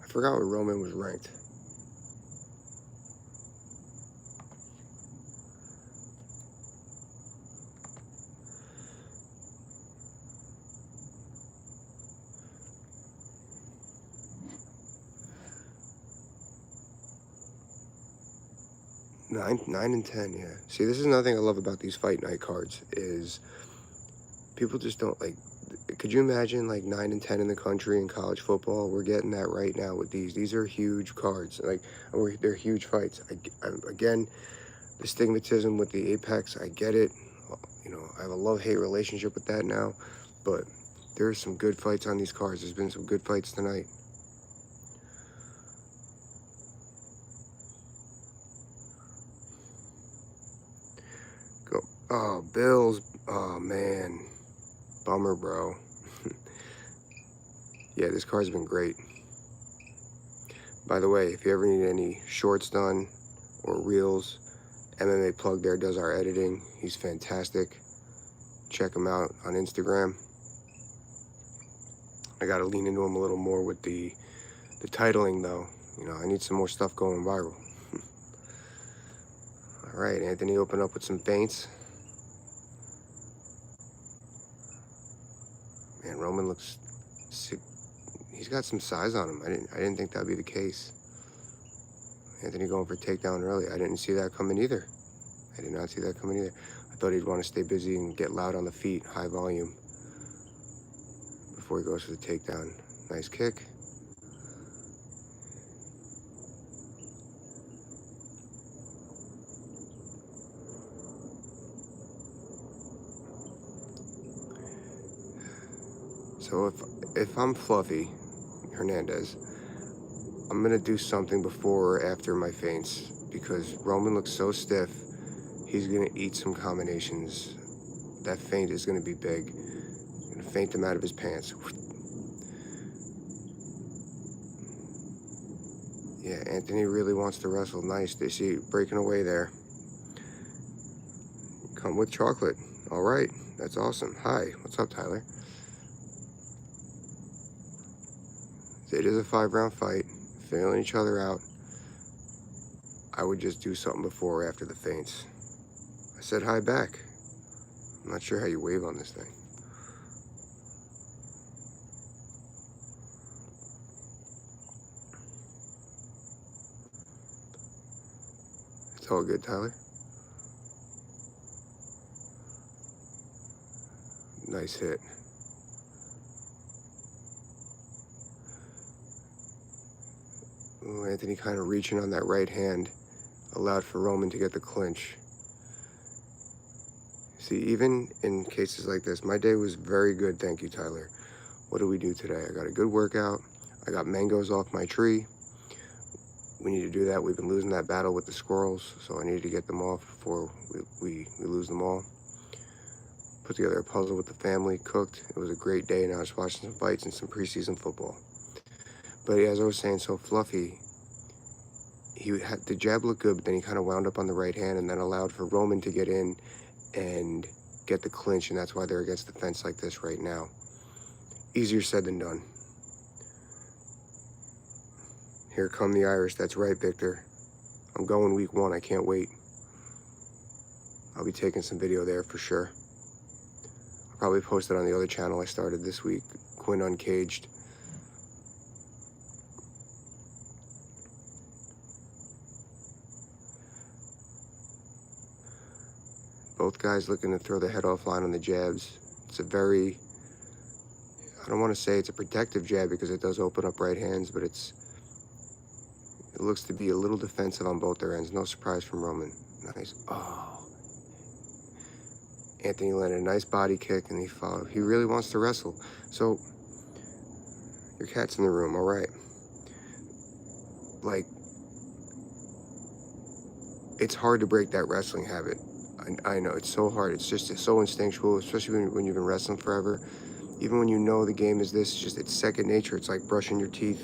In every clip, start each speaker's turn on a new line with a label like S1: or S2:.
S1: I forgot where Roman was ranked. Nine and 10, yeah. See, this is another thing I love about these fight night cards is people just don't like. Could you imagine like 9 and 10 in the country in college football? We're getting that right now with these. These are huge cards. Like they're huge fights. Again, the stigmatism with the Apex, I get it. You know, I have a love-hate relationship with that now, but there's some good fights on these cards. There's been some good fights tonight. Go. Oh, Bills. Oh, man. Bummer, bro. Yeah, this card's been great. By the way, if you ever need any shorts done or reels, MMA Plug there does our editing. He's fantastic. Check him out on Instagram. I got to lean into him a little more with the titling, though. You know, I need some more stuff going viral. All right, Anthony opened up with some feints. Man, Roman looks sick. He's got some size on him. I didn't think that'd be the case. Anthony going for takedown early. I didn't see that coming either. I did not see that coming either. I thought he'd want to stay busy and get loud on the feet, high volume, before he goes for the takedown. Nice kick. So if I'm Fluffy Hernandez, I'm gonna do something before or after my feints because Roman looks so stiff. He's gonna eat some combinations. That feint is gonna be big. Gonna feint him out of his pants. Yeah, Anthony really wants to wrestle. Nice. They see breaking away there. Come with chocolate. All right, that's awesome. Hi, what's up, Tyler? It is a 5-round fight. Feeling each other out. I would just do something before or after the feints. I said hi back. I'm not sure how you wave on this thing. It's all good, Tyler. Nice hit. Ooh, Anthony kind of reaching on that right hand allowed for Roman to get the clinch. See, even in cases like this, my day was very good, thank you, Tyler. What do we do today? I got a good workout. I got mangoes off my tree. We need to do that. We've been losing that battle with the squirrels, so I need to get them off before we lose them all. Put together a puzzle with the family, cooked. It was a great day, and I was watching some fights and some preseason football. But as I was saying, so Fluffy, he had the jab looked good, but then he kind of wound up on the right hand and then allowed for Roman to get in and get the clinch, and that's why they're against the fence like this right now. Easier said than done. Here come the Irish. That's right, Victor. I'm going week 1. I can't wait. I'll be taking some video there for sure. I'll probably post it on the other channel I started this week, Quinn Uncaged. Both guys looking to throw the head offline on the jabs. It's a very, I don't want to say it's a protective jab because it does open up right hands, but it looks to be a little defensive on both their ends. No surprise from Roman. Nice. Oh. Anthony landed a nice body kick and he followed. He really wants to wrestle. So, your cat's in the room, all right. Like, it's hard to break that wrestling habit. I know, it's so hard. It's just so instinctual, especially when you've been wrestling forever. Even when you know the game is this, it's second nature. It's like brushing your teeth.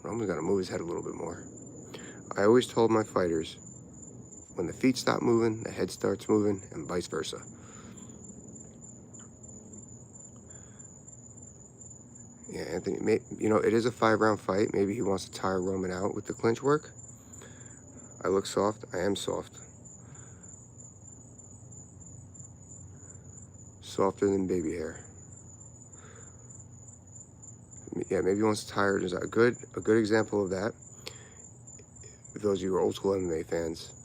S1: Roman's got to move his head a little bit more. I always told my fighters, When the feet stop moving, the head starts moving, and vice versa. Yeah, Anthony, it is a 5-round fight. Maybe he wants to tire Roman out with the clinch work. I look soft. I am soft. Softer than baby hair. Yeah, maybe he wants to tire. There's a good example of that. For those of you who are old school MMA fans,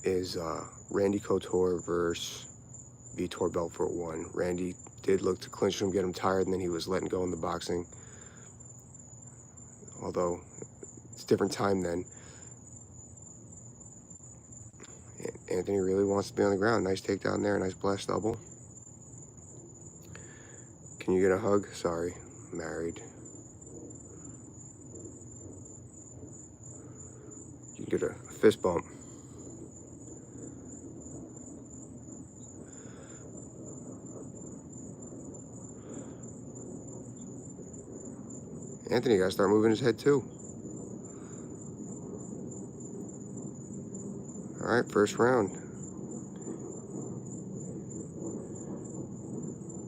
S1: is Randy Couture versus Vitor Belfort 1. Randy did look to clinch him, get him tired, and then he was letting go in the boxing. Although it's a different time then. Anthony really wants to be on the ground. Nice takedown there, nice blast double. Can you get a hug? Sorry, I'm married. You can get a fist bump. Anthony got to start moving his head too. All right, first round.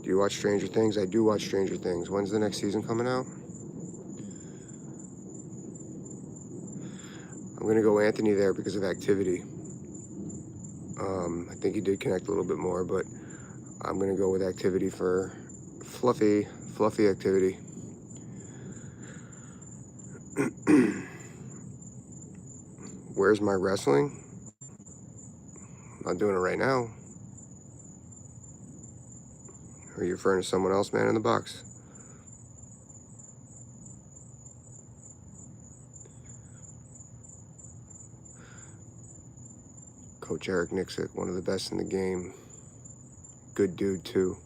S1: Do you watch Stranger Things? I do watch Stranger Things. When's the next season coming out? I'm going to go Anthony there because of activity. I think he did connect a little bit more, but I'm going to go with activity for fluffy activity. Where's my wrestling? I'm not doing it right now. Are you referring to someone else, man in the box? Coach Eric Nixick, one of the best in the game. Good dude, too.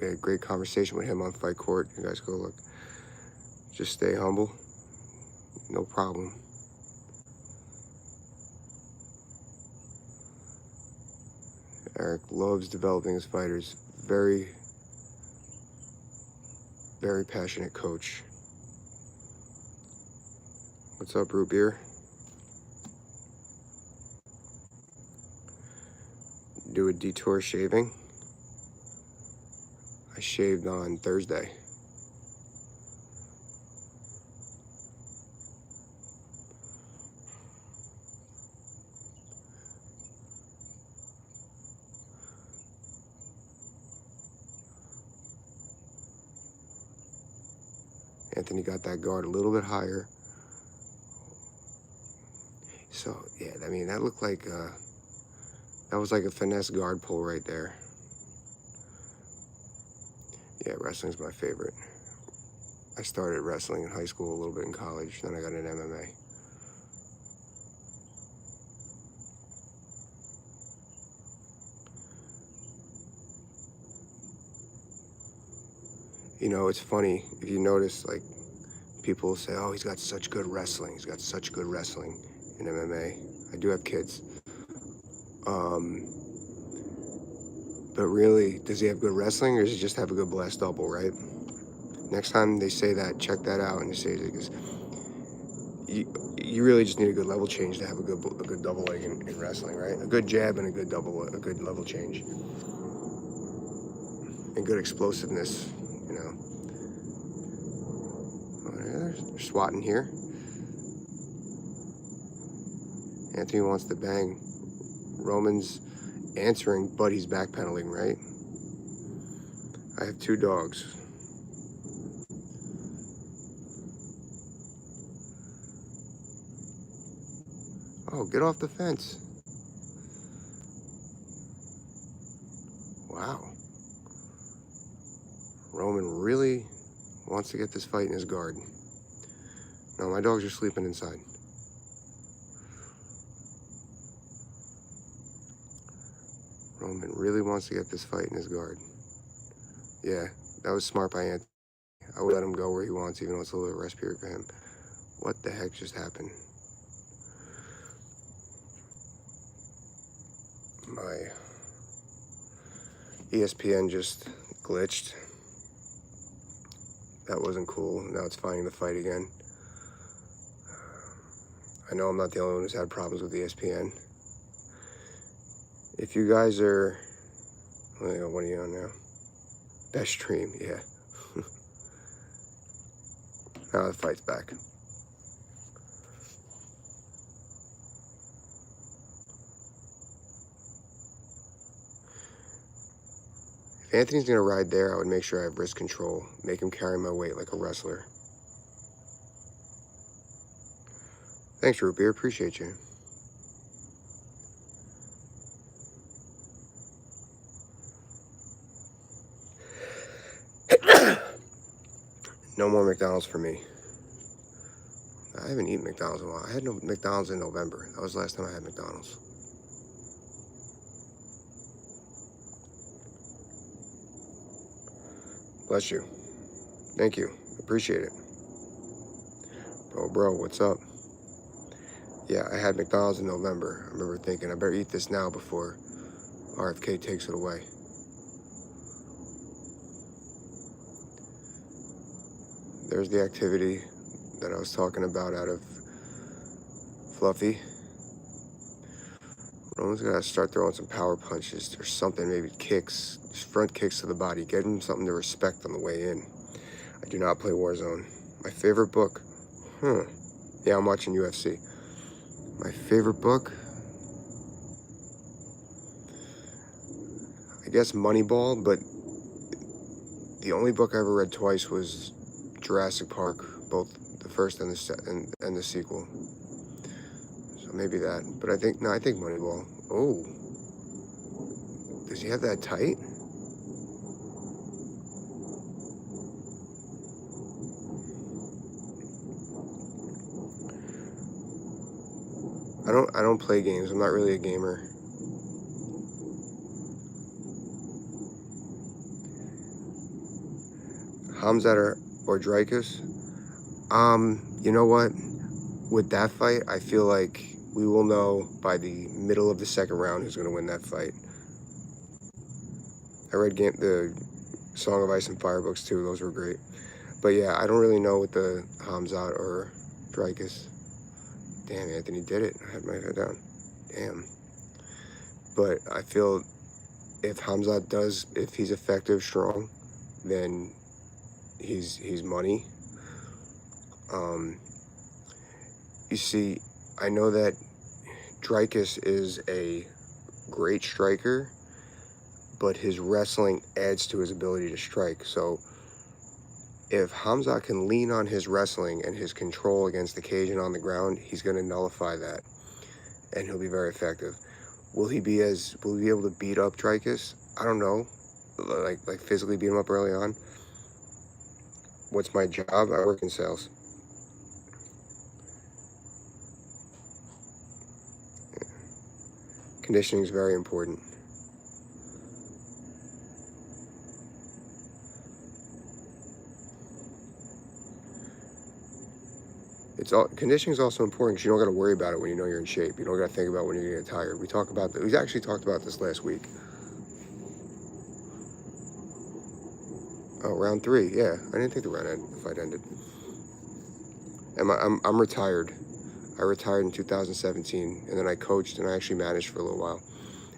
S1: We had a great conversation with him on Fight Court. You guys go look. Just stay humble. No problem. Eric loves developing his fighters. Very, very passionate coach. What's up, Root Beer? Do a detour shaving. I shaved on Thursday. Anthony got that guard a little bit higher. So, yeah, I mean, that looked like, that was like a finesse guard pull right there. Yeah, wrestling's my favorite. I started wrestling in high school, a little bit in college, then I got into MMA. You know, it's funny, if you notice, like, people say, oh, he's got such good wrestling. He's got such good wrestling in MMA. I do have kids. But really, does he have good wrestling or does he just have a good blast double, right? Next time they say that, check that out and say it, because you really just need a good level change to have a good double leg in wrestling, right? A good jab and a good level change. And good explosiveness, you know. Oh, they're swatting here. Anthony wants to bang. Roman's answering, but he's backpedaling, right? I have 2 dogs. Oh, get off the fence. Wow. Roman really wants to get this fight in his guard. No, my dogs are sleeping inside. Roman really wants to get this fight in his guard. Yeah, that was smart by Anthony. I would let him go where he wants, even though it's a little rest period for him. What the heck just happened? My ESPN just glitched. That wasn't cool. Now it's finding the fight again. I know I'm not the only one who's had problems with ESPN. If you guys are, what are you on now? Best stream, yeah. Now the fight's back. If Anthony's gonna ride there, I would make sure I have wrist control. Make him carry my weight like a wrestler. Thanks, Root Beer. Appreciate you. No more McDonald's for me. I haven't eaten McDonald's in a while. I had no McDonald's in November. That was the last time I had McDonald's. Bless you. Thank you. Appreciate it. Bro, what's up? Yeah, I had McDonald's in November. I remember thinking, I better eat this now before RFK takes it away. There's the activity that I was talking about out of Fluffy. Roman's gotta start throwing some power punches or something, maybe kicks, front kicks to the body. Get him something to respect on the way in. I do not play Warzone. My favorite book? Yeah, I'm watching UFC. My favorite book? I guess Moneyball, but the only book I ever read twice was Jurassic Park, both the first and the sequel. So maybe that. But I think Moneyball. Oh. Does he have that tight? I don't play games. I'm not really a gamer. Hamzat or Dreykus? You know what? With that fight, I feel like we will know by the middle of the second round who's going to win that fight. I read the Song of Ice and Fire books too. Those were great. But yeah, I don't really know with the Hamzat or Dreykus. Damn, Anthony did it. I had my head down. Damn. But I feel if Hamzat if he's effective, strong, then he's money. You see, I know that Dreykus is a great striker, but his wrestling adds to his ability to strike. So if Hamzat can lean on his wrestling and his control against the cage and on the ground, he's going to nullify that, and he'll be very effective. Will he be able to beat up Dreykus? I don't know. Like physically beat him up early on. What's my job? I work in sales. Conditioning is very important. Conditioning is also important because you don't got to worry about it when you know you're in shape. You don't got to think about when you're getting tired. We actually talked about this last week. Oh, round 3, yeah. I didn't think the fight ended. I'm retired. I retired in 2017, and then I coached and I actually managed for a little while.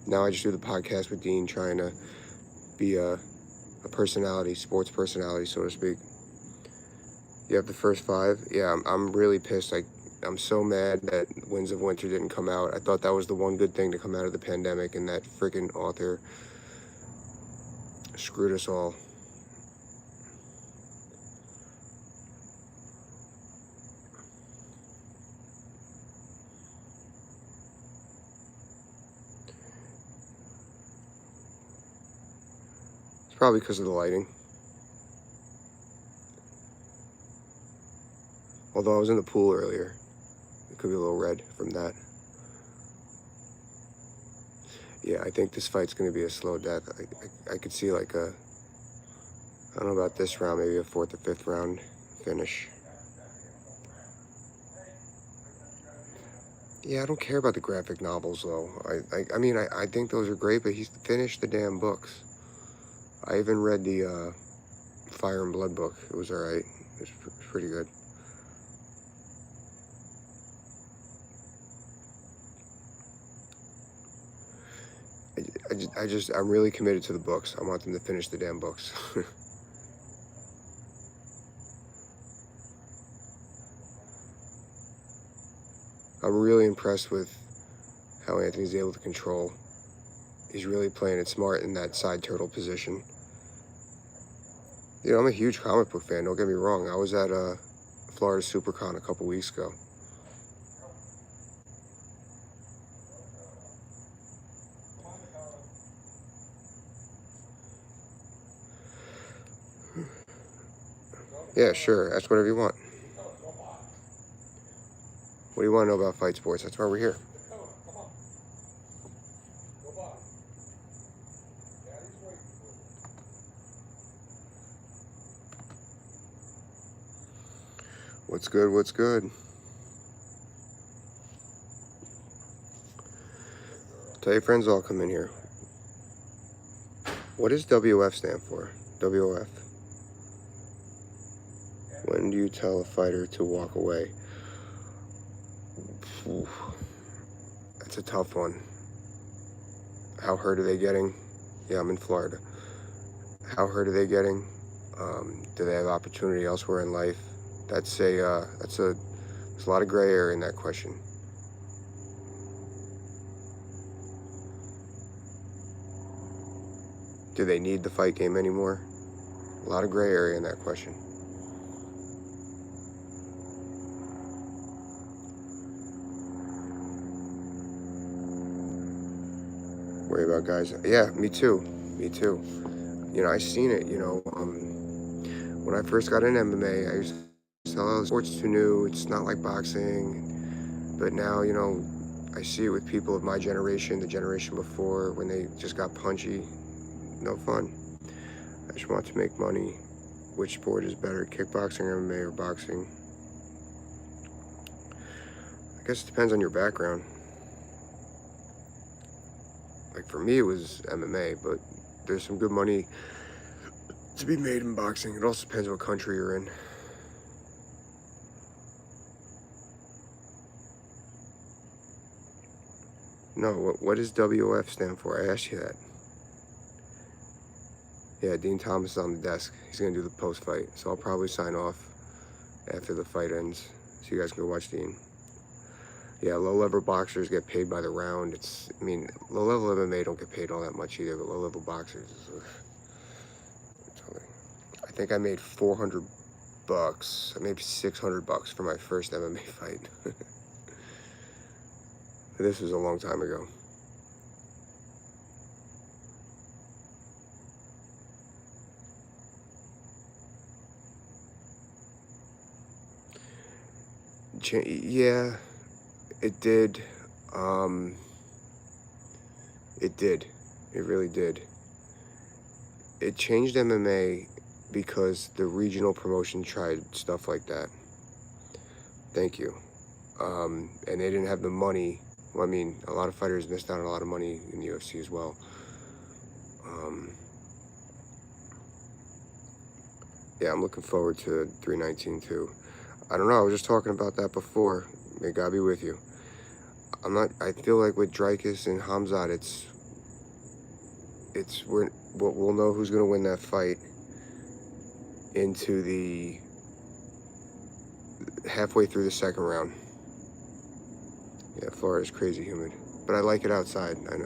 S1: Now I just do the podcast with Dean, trying to be a personality, sports personality, so to speak. You have the first 5? Yeah, I'm really pissed. I'm so mad that Winds of Winter didn't come out. I thought that was the one good thing to come out of the pandemic, and that freaking author screwed us all. It's probably because of the lighting. Although I was in the pool earlier. It could be a little red from that. Yeah, I think this fight's going to be a slow death. I could see like I don't know about this round, maybe a 4th or 5th round finish. Yeah, I don't care about the graphic novels though. I mean, I think those are great, but he's finished the damn books. I even read the Fire and Blood book. It was alright. It was pretty good. I'm really committed to the books. I want them to finish the damn books. I'm really impressed with how Anthony's able to control. He's really playing it smart in that side turtle position. I'm a huge comic book fan, don't get me wrong. I was at Florida SuperCon a couple weeks ago. Yeah, sure. Ask whatever you want. What do you want to know about fight sports? That's why we're here. What's good? What's good? Tell your friends all come in here. What does WF stand for? WF. When do you tell a fighter to walk away? Oof. That's a tough one. How hurt are they getting? Yeah, I'm in Florida. How hurt are they getting? Do they have opportunity elsewhere in life? There's a lot of gray area in that question. Do they need the fight game anymore? A lot of gray area in that question. Worry about guys. Yeah, me too. Me too. I seen it, when I first got into MMA, I used to tell, oh, sports too new, it's not like boxing. But now, I see it with people of my generation, the generation before, when they just got punchy. No fun. I just want to make money. Which sport is better, kickboxing, MMA, or boxing? I guess it depends on your background. Like for me, it was MMA, but there's some good money to be made in boxing. It also depends what country you're in. No, what does WF stand for? I asked you that. Yeah, Dean Thomas is on the desk. He's going to do the post-fight. So I'll probably sign off after the fight ends so you guys can go watch Dean. Yeah, low-level boxers get paid by the round. Low-level MMA don't get paid all that much either, but low-level boxers I think I made $400. I made $600 for my first MMA fight. This was a long time ago. Yeah, it did. It did. It really did. It changed MMA because the regional promotion tried stuff like that. Thank you. And they didn't have the money. Well, a lot of fighters missed out on a lot of money in the UFC as well. Yeah, I'm looking forward to 319 too. I don't know, I was just talking about that before. May God be with you. I feel like with Dreykus and Hamzat, we'll know who's going to win that fight into the halfway through the second round. Yeah, Florida's crazy humid, but I like it outside. I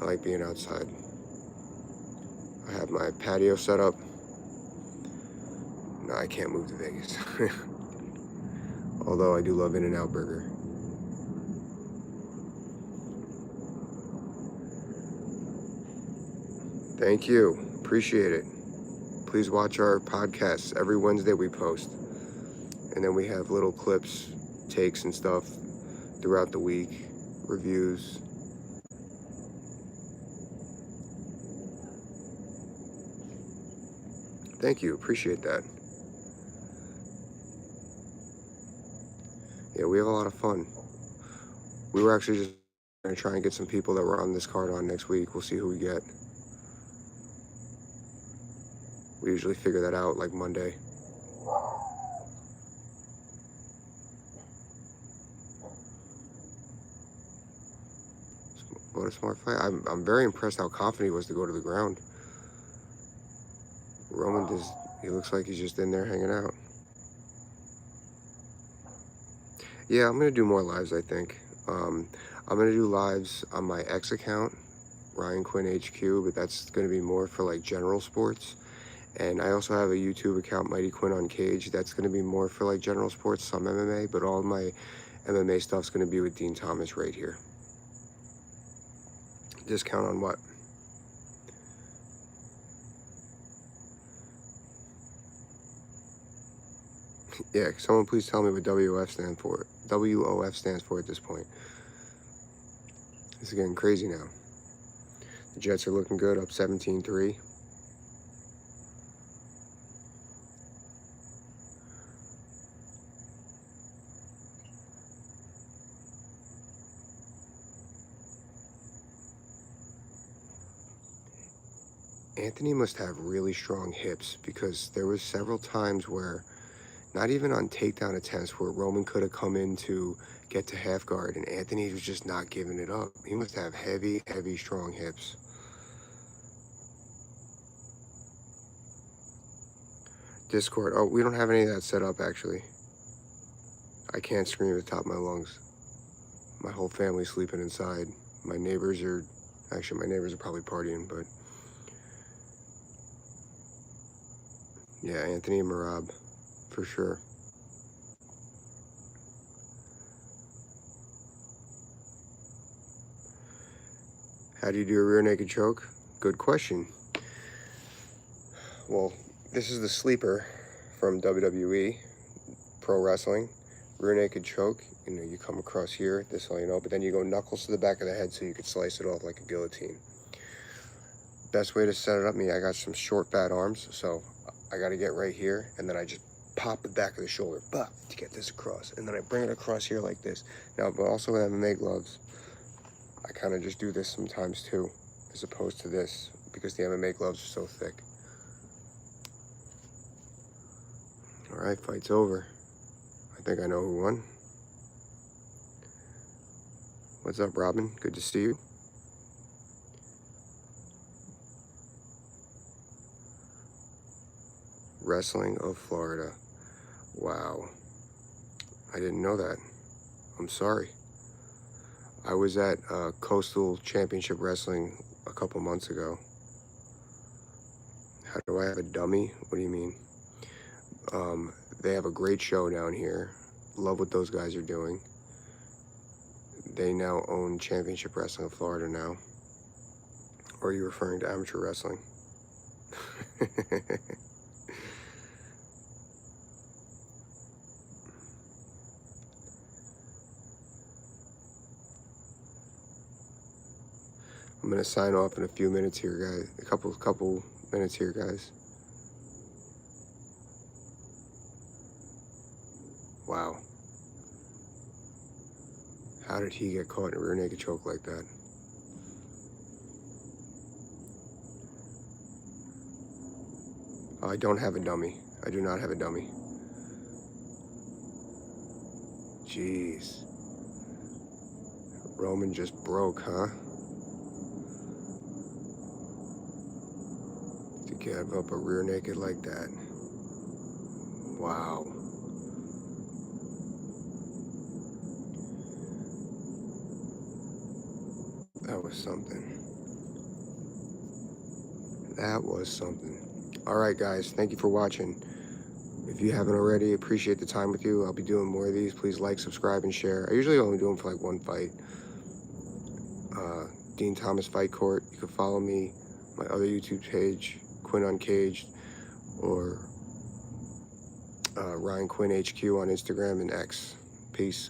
S1: like being outside. I have my patio set up. No, I can't move to Vegas. Although I do love In-N-Out Burger. Thank you. Appreciate it. Please watch our podcasts. Every Wednesday we post. And then we have little clips, takes and stuff throughout the week, reviews. Thank you. Appreciate that. Yeah, we have a lot of fun. We were actually just going to try and get some people that were on this card on next week. We'll see who we get. We usually figure that out like Monday. What a smart fight. I'm very impressed how confident he was to go to the ground. Roman just, he looks like he's just in there hanging out. Yeah, I'm going to do more lives, I think. I'm going to do lives on my X account, Ryan Quinn HQ, but that's going to be more for like general sports. And I also have a YouTube account, Mighty Quinn on Cage. That's going to be more for like general sports, some MMA, but all my MMA stuff's going to be with Dean Thomas right here. Discount on what? Yeah, someone please tell me what WOF stands for. WOF stands for at this point. This is getting crazy now. The Jets are looking good, up 17-3. Anthony must have really strong hips, because there was several times where, not even on takedown attempts, where Roman could have come in to get to half guard and Anthony was just not giving it up. He must have heavy, heavy, strong hips. Discord. Oh, we don't have any of that set up, actually. I can't scream at the top of my lungs. My whole family's sleeping inside. My neighbors are, actually, my neighbors are probably partying, but yeah, Anthony and Marab, for sure. How do you do a rear naked choke? Good question. Well, this is the sleeper from WWE, pro wrestling. Rear naked choke, you know, you come across here, this is all you know, but then you go knuckles to the back of the head so you could slice it off like a guillotine. Best way to set it up, I got some short, fat arms, so I got to get right here, and then I just pop the back of the shoulder, to get this across, and then I bring it across here like this. Now, but also with MMA gloves, I kind of just do this sometimes too, as opposed to this, because the MMA gloves are so thick. All right, fight's over. I think I know who won. What's up, Robin? Good to see you. Wrestling of Florida. Wow. I didn't know that. I'm sorry. I was at Coastal Championship Wrestling a couple months ago. How do I have a dummy? What do you mean? They have a great show down here. Love what those guys are doing. They now own Championship Wrestling of Florida now. Or are you referring to amateur wrestling? I'm gonna sign off in a few minutes here, guys. A couple minutes here, guys. Wow. How did he get caught in a rear naked choke like that? I don't have a dummy. I do not have a dummy. Jeez. Roman just broke, huh? To give up a rear naked like that. Wow. That was something. That was something. All right, guys. Thank you for watching. If you haven't already, appreciate the time with you. I'll be doing more of these. Please like, subscribe, and share. I usually only do them for like one fight. Dean Thomas Fight Court. You can follow me, my other YouTube page, Quinn Uncaged, or Ryan Quinn HQ on Instagram and X. Peace.